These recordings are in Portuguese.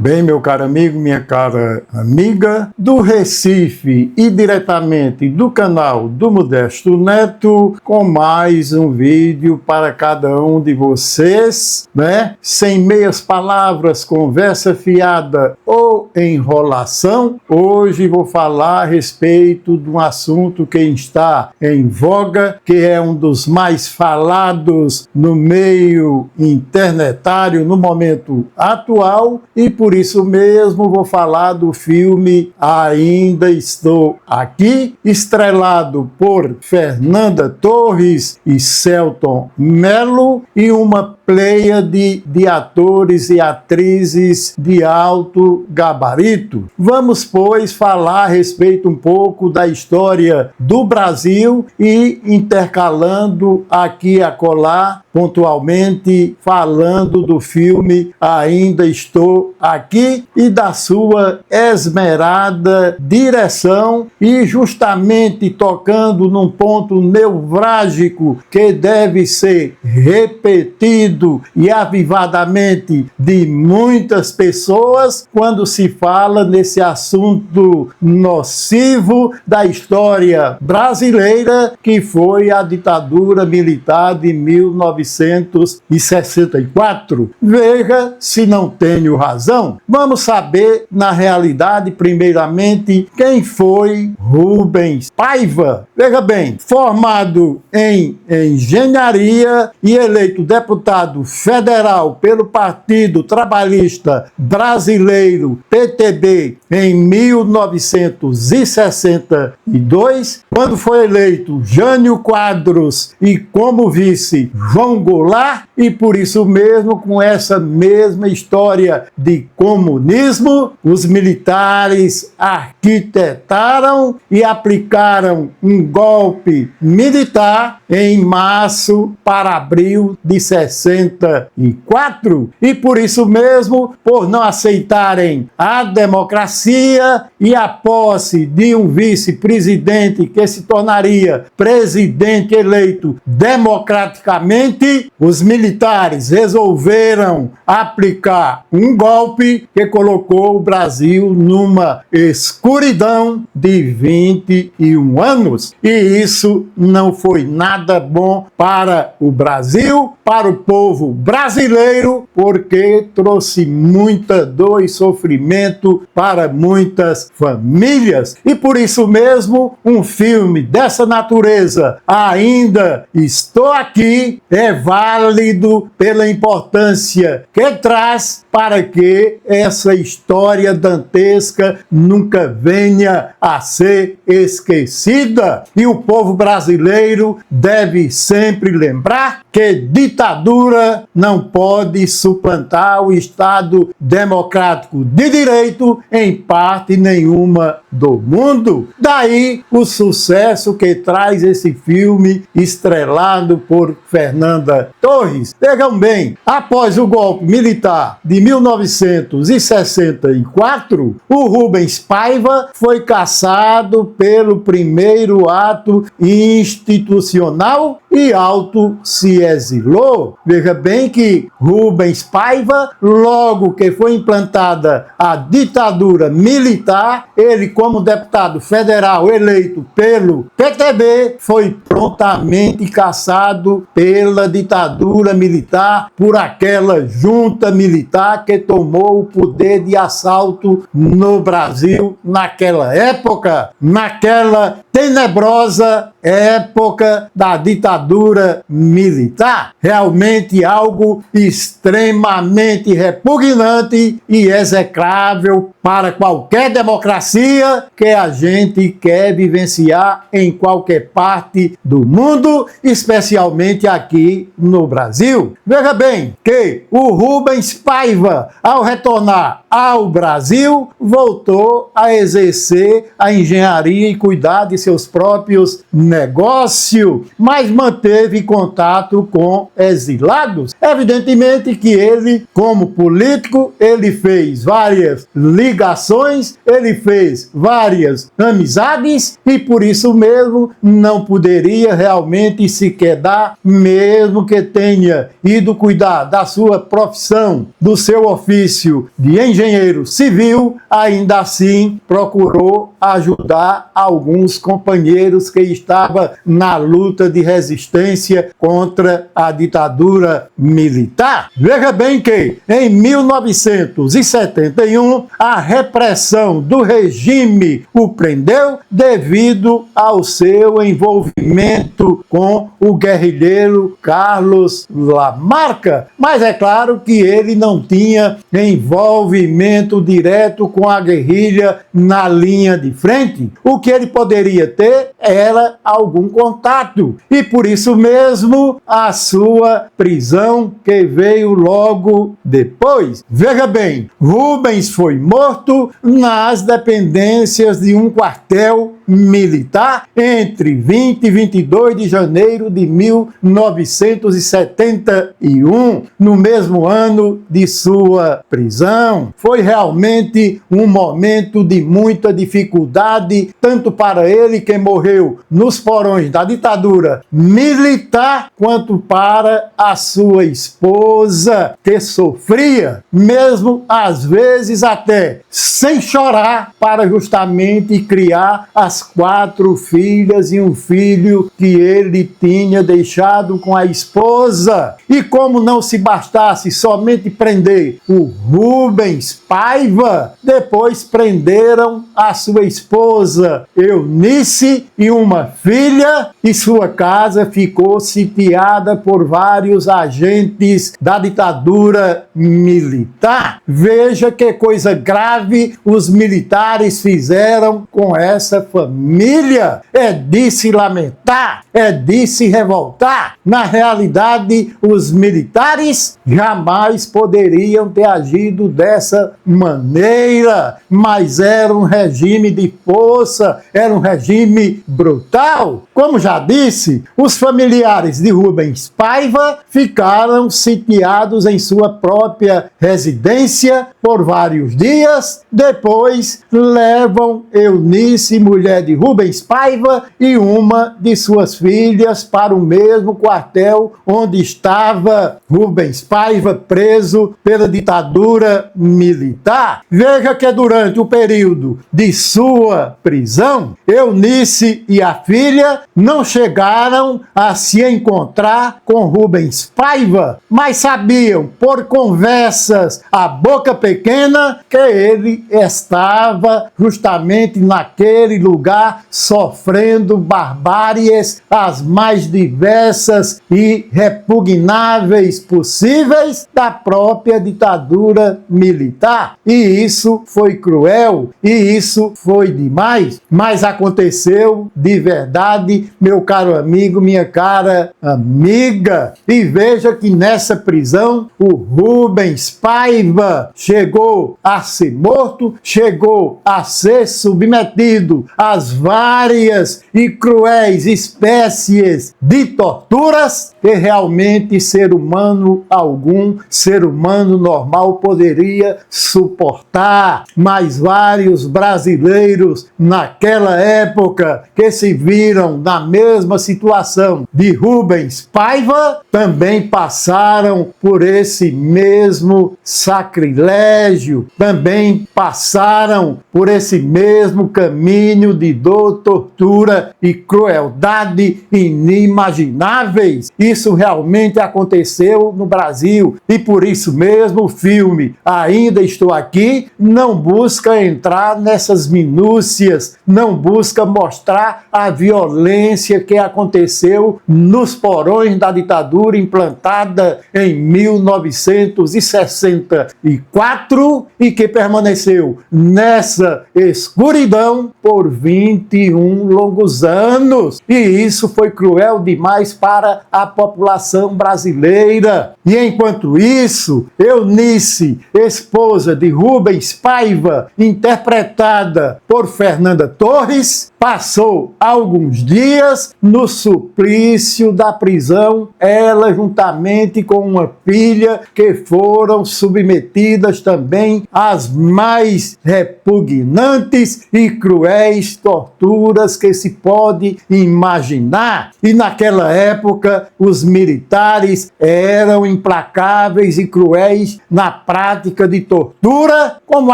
Bem, meu caro amigo, minha cara amiga, do Recife e diretamente do canal do Modesto Neto, com mais um vídeo para cada um de vocês, né? Sem meias palavras, conversa fiada ou enrolação. Hoje vou falar a respeito de um assunto que está em voga, que é um dos mais falados no meio internetário no momento atual, e por isso mesmo vou falar do filme Ainda Estou Aqui, estrelado por Fernanda Torres e Selton Mello, e uma pleiade de atores e atrizes de alto gabarito. Vamos, pois, falar a respeito um pouco da história do Brasil e intercalando aqui e acolá, pontualmente, falando do filme Ainda Estou Aqui e da sua esmerada direção, e justamente tocando num ponto nevrálgico que deve ser repetido e avivadamente de muitas pessoas quando se fala nesse assunto nocivo da história brasileira, que foi a ditadura militar de 1964. Veja se não tenho razão. Vamos saber, na realidade, primeiramente, quem foi Rubens Paiva. Veja bem, formado em engenharia e eleito deputado federal pelo Partido Trabalhista Brasileiro, PTB, em 1962, quando foi eleito Jânio Quadros e como vice João Goulart, e por isso mesmo, com essa mesma história de comunismo, os militares arquitetaram e aplicaram um golpe militar em março para abril de 64, e por isso mesmo, por não aceitarem a democracia e a posse de um vice-presidente que se tornaria presidente eleito democraticamente, os militares resolveram aplicar um golpe que colocou o Brasil numa escuridão de 21 anos. E isso não foi nada bom para o Brasil, para o povo brasileiro, porque trouxe muita dor e sofrimento para muitas famílias. E por isso mesmo, um filme dessa natureza, Ainda Estou Aqui, é válido pela importância que traz para que essa história dantesca nunca venha a ser esquecida. E o povo brasileiro deve sempre lembrar que ditadura não pode suplantar o Estado democrático de direito em parte nenhuma do mundo. Daí o sucesso que traz esse filme estrelado por Fernanda Torres. Vejam bem, após o golpe militar de 1964, o Rubens Paiva foi cassado pelo primeiro ato institucional e auto se exilou. Veja bem que Rubens Paiva, logo que foi implantada a ditadura militar, ele, como deputado federal eleito pelo PTB, foi prontamente cassado pela ditadura militar por aquela junta militar que tomou o poder de assalto no Brasil naquela época, naquela tenebrosa época da ditadura militar. Realmente algo extremamente repugnante e execrável para qualquer democracia que a gente quer vivenciar em qualquer parte do mundo, especialmente aqui no Brasil. Veja bem que o Rubens Paiva, ao retornar ao Brasil, voltou a exercer a engenharia e cuidar de seus próprios negócios negócio, mas manteve contato com exilados. Evidentemente que ele, como político, ele fez várias ligações, ele fez várias amizades e por isso mesmo não poderia realmente se quedar, mesmo que tenha ido cuidar da sua profissão, do seu ofício de engenheiro civil, ainda assim procurou ajudar alguns companheiros que estavam na luta de resistência contra a ditadura militar. Veja bem que em 1971 a repressão do regime o prendeu devido ao seu envolvimento com o guerrilheiro Carlos Lamarca. Mas é claro que ele não tinha envolvimento direto com a guerrilha na linha de frente. O que ele poderia ter era algum contato. E por isso mesmo a sua prisão, que veio logo depois. Veja bem, Rubens foi morto nas dependências de um quartel militar entre 20 e 22 de janeiro de 1971, no mesmo ano de sua prisão. Foi realmente um momento de muita dificuldade, tanto para ele, que morreu nos porões da ditadura militar, quanto para a sua esposa, que sofria, mesmo às vezes até sem chorar, para justamente criar as 4 filhas e um filho que ele tinha deixado com a esposa. E como não se bastasse somente prender o Rubens Paiva, depois prenderam a sua esposa Eunice e uma filha, e sua casa ficou sitiada por vários agentes da ditadura militar. Veja que coisa grave os militares fizeram com essa família. É de se lamentar, é de se revoltar. Na realidade, os militares jamais poderiam ter agido dessa maneira, mas era um regime de força, era um regime brutal. Como já disse, os familiares de Rubens Paiva ficaram sitiados em sua própria residência por vários dias. Depois levam Eunice, mulher de Rubens Paiva, e uma de suas filhas para o mesmo quartel onde estava Rubens Paiva preso pela ditadura militar. Veja que durante o período de sua prisão, Eunice e a filha não chegaram a se encontrar com Rubens Paiva, mas sabiam por conversas à boca pequena que ele estava justamente naquele lugar sofrendo barbáries as mais diversas e repugnáveis possíveis da própria ditadura militar. E isso foi cruel, e isso foi demais, mas aconteceu de verdade, meu caro amigo, minha cara amiga. E veja que nessa prisão o Rubens Paiva chegou a ser morto, chegou a ser submetido às várias e cruéis espécies de torturas que realmente ser humano algum, ser humano normal poderia suportar. Mas vários brasileiros naquela época que se viram na mesma situação de Rubens Paiva também passaram por esse mesmo sacrilégio, também passaram por esse mesmo caminho de dor, tortura e crueldade inimagináveis. Isso realmente aconteceu no Brasil e por isso mesmo o filme Ainda Estou Aqui não busca entrar nessas minúcias, não busca mostrar a violência que aconteceu nos porões da ditadura implantada em 1964 e que permaneceu nessa escuridão por 21 longos anos. E isso isso foi cruel demais para a população brasileira. E enquanto isso, Eunice, esposa de Rubens Paiva, interpretada por Fernanda Torres, passou alguns dias no suplício da prisão, ela juntamente com uma filha, que foram submetidas também às mais repugnantes e cruéis torturas que se pode imaginar. E naquela época, os militares eram implacáveis e cruéis na prática de tortura, como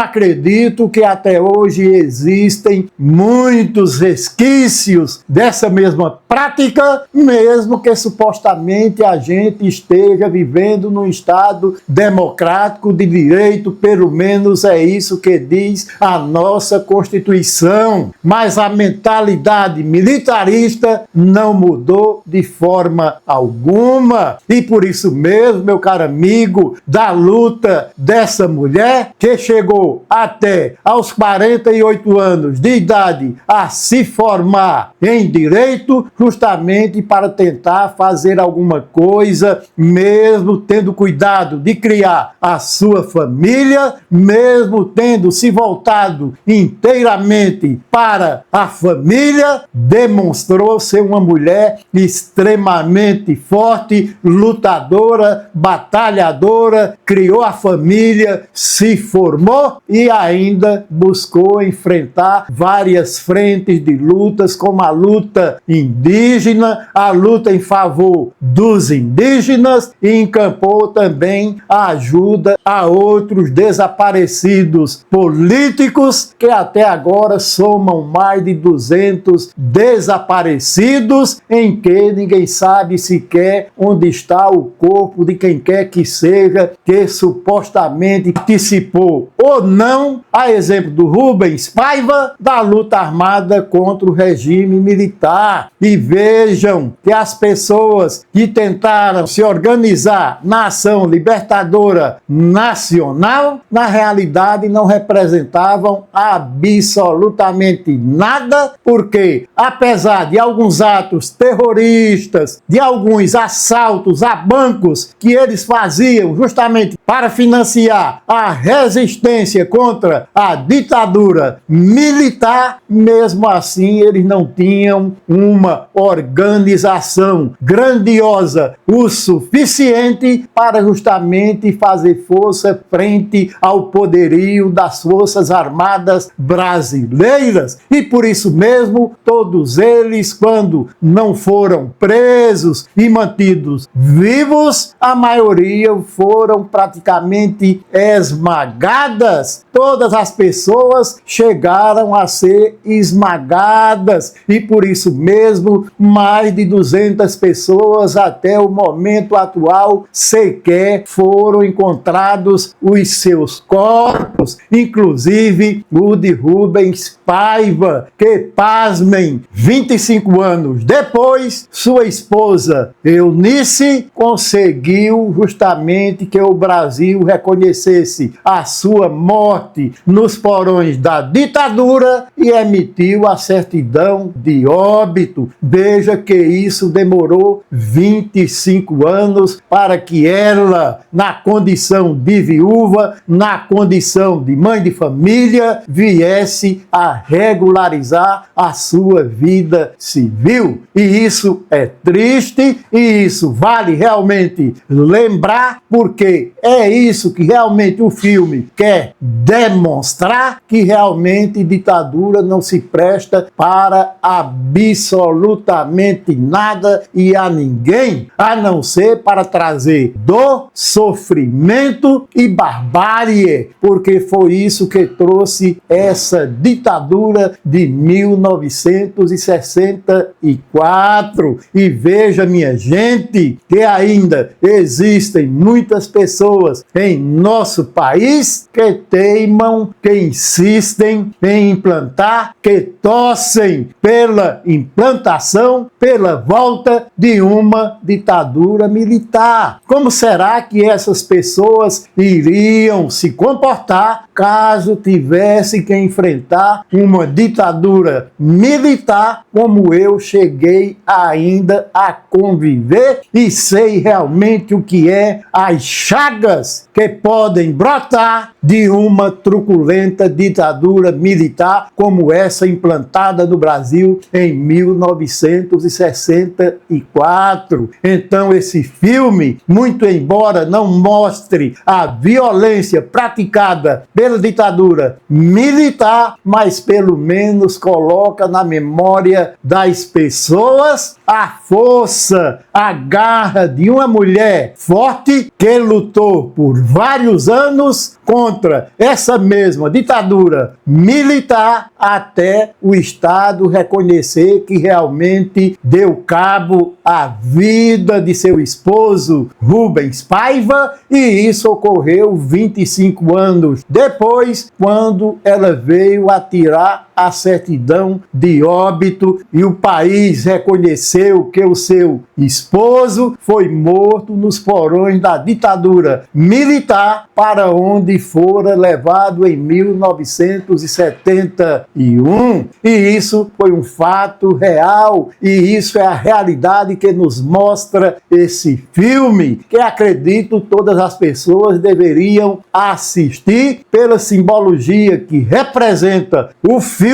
acredito que até hoje existem muitos resquícios dessa mesma prática, mesmo que supostamente a gente esteja vivendo num Estado democrático de direito, pelo menos é isso que diz a nossa Constituição. Mas a mentalidade militarista não mudou de forma alguma. E por isso mesmo, meu caro amigo, da luta dessa mulher que chegou até aos 48 anos de idade a se formar em direito, justamente para tentar fazer alguma coisa, mesmo tendo cuidado de criar a sua família, mesmo tendo se voltado inteiramente para a família, demonstrou ser uma mulher extremamente forte, lutadora, batalhadora, criou a família, se formou e ainda buscou enfrentar várias frentes de lutas, como a luta indígena, a luta em favor dos indígenas, e encampou também a ajuda a outros desaparecidos políticos, que até agora somam mais de 200 desaparecidos, em que ninguém sabe sequer onde está o corpo de quem quer que seja, que supostamente participou ou não, a exemplo do Rubens Paiva, da luta armada contra o regime militar. E vejam que as pessoas que tentaram se organizar na ação libertadora nacional, na realidade não representavam absolutamente nada, porque apesar de alguns atos terroristas, de alguns assaltos a bancos que eles faziam justamente para financiar a resistência contra a ditadura militar, mesmo assim eles não tinham uma organização grandiosa o suficiente para justamente fazer força frente ao poderio das Forças Armadas brasileiras. E por isso mesmo, todos eles, quando não foram presos e mantidos vivos, a maioria foram praticamente esmagadas. Todas as pessoas chegaram a ser esmagadas e por isso mesmo mais de 200 pessoas até o momento atual sequer foram encontrados os seus corpos, inclusive o de Rubens Paiva, que, pasmem, 25 anos depois, sua esposa Eunice conseguiu justamente que o Brasil reconhecesse a sua morte nos porões da ditadura e emitiu a certidão de óbito. Veja que isso demorou 25 anos para que ela, na condição de viúva, na condição de mãe de família, viesse a regularizar a sua vida civil. E isso é triste e isso vale realmente lembrar, porque é isso que realmente o filme quer demonstrar, que realmente ditadura não se presta para absolutamente nada e a ninguém, a não ser para trazer dor, sofrimento e barbárie, porque foi isso que trouxe essa ditadura de 1964. E veja, minha gente, que ainda existem muitas pessoas pessoas em nosso país que teimam, que insistem em implantar, que torcem pela implantação, pela volta de uma ditadura militar. Como será que essas pessoas iriam se comportar caso tivesse que enfrentar uma ditadura militar, como eu cheguei ainda a conviver e sei realmente o que é as chagas que podem brotar de uma truculenta ditadura militar como essa implantada no Brasil em 1964. Então esse filme, muito embora não mostre a violência praticada pela ditadura militar, mas pelo menos coloca na memória das pessoas a força, a garra de uma mulher forte que lutou por vários anos contra essa mesma ditadura militar até o Estado reconhecer que realmente deu cabo à vida de seu esposo Rubens Paiva, e isso ocorreu 25 anos depois, quando ela veio a tirar a certidão de óbito e o país reconheceu que o seu esposo foi morto nos porões da ditadura militar, para onde fora levado em 1971. E isso foi um fato real, e isso é a realidade que nos mostra esse filme, que acredito todas as pessoas deveriam assistir pela simbologia que representa o filme,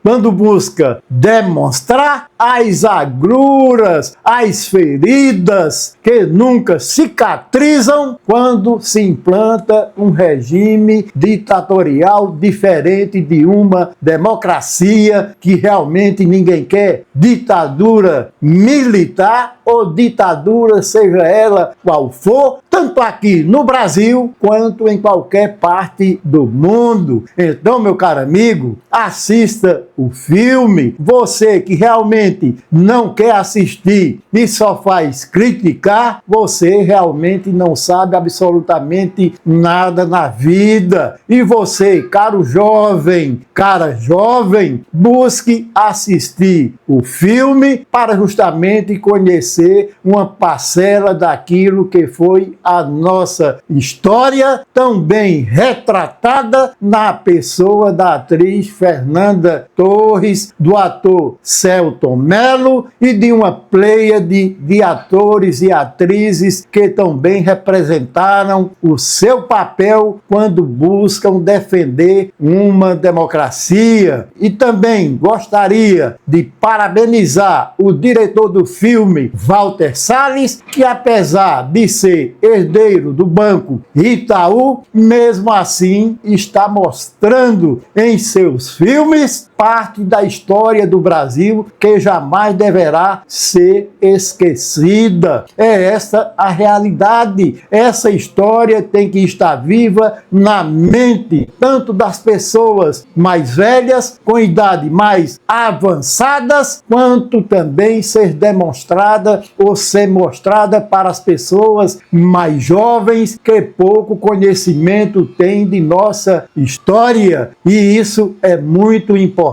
quando busca demonstrar as agruras, as feridas que nunca cicatrizam quando se implanta um regime ditatorial diferente de uma democracia que realmente ninguém quer. Ditadura militar ou ditadura, seja ela qual for, tanto aqui no Brasil quanto em qualquer parte do mundo. Então, meu caro amigo, assista o filme. Você que realmente não quer assistir e só faz criticar, você realmente não sabe absolutamente nada na vida. E você, caro jovem, cara jovem, busque assistir o filme para justamente conhecer uma parcela daquilo que foi a nossa história, tão bem retratada na pessoa da atriz Fernanda Torres, do ator Selton Mello e de uma pleiade de atores e atrizes que também representaram o seu papel quando buscam defender uma democracia. E também gostaria de parabenizar o diretor do filme, Walter Salles, que apesar de ser herdeiro do Banco Itaú, mesmo assim está mostrando em seus filmes parte da história do Brasil que jamais deverá ser esquecida. É essa a realidade. Essa história tem que estar viva na mente tanto das pessoas mais velhas, com idade mais avançadas, quanto também ser demonstrada ou ser mostrada para as pessoas mais jovens que pouco conhecimento têm de nossa história. E isso é muito importante.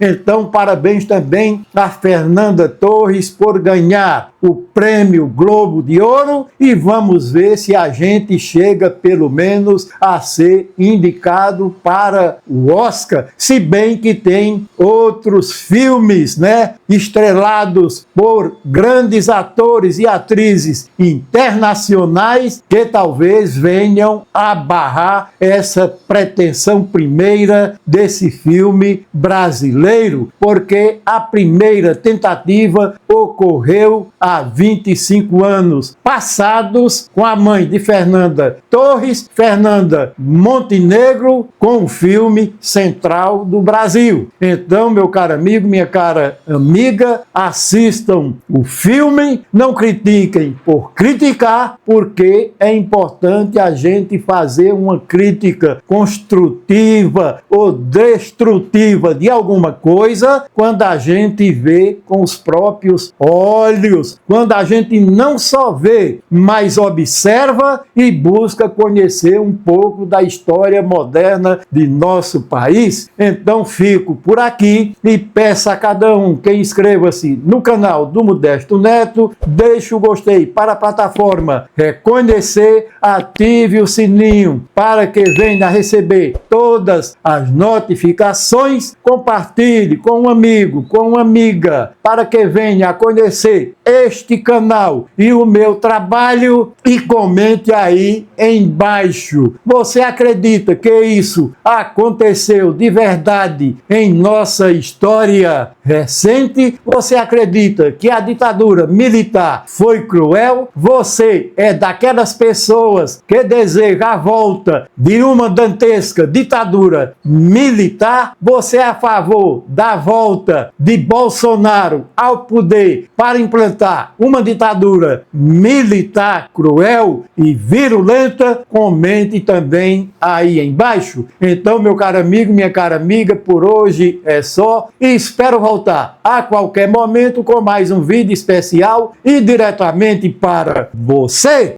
Então, parabéns também a Fernanda Torres por ganhar o Prêmio Globo de Ouro, e vamos ver se a gente chega pelo menos a ser indicado para o Oscar, se bem que tem outros filmes, né, estrelados por grandes atores e atrizes internacionais que talvez venham a barrar essa pretensão primeira desse filme brasileiro, porque a primeira tentativa ocorreu há 25 anos passados com a mãe de Fernanda Torres, Fernanda Montenegro, com o filme Central do Brasil. Então, meu caro amigo, minha cara amiga, assistam o filme, não critiquem por criticar, porque é importante a gente fazer uma crítica construtiva ou destrutiva de alguma coisa quando a gente vê com os próprios olhos, quando a gente não só vê, mas observa e busca conhecer um pouco da história moderna de nosso país. Então fico por aqui e peço a cada um que inscreva-se no canal do Modesto Neto, deixe o gostei para a plataforma reconhecer, ative o sininho para que venha receber todas as notificações, compartilhe com um amigo, com uma amiga, para que venha a conhecer este canal e o meu trabalho e comente aí embaixo. Você acredita que isso aconteceu de verdade em nossa história recente? Você acredita que a ditadura militar foi cruel? Você é daquelas pessoas que deseja a volta de uma dantesca ditadura militar? Você é a favor da volta de Bolsonaro ao poder para implantar uma ditadura militar cruel e virulenta? Comente também aí embaixo. Então, meu caro amigo, minha cara amiga, por hoje é só e espero voltar a qualquer momento com mais um vídeo especial e diretamente para você.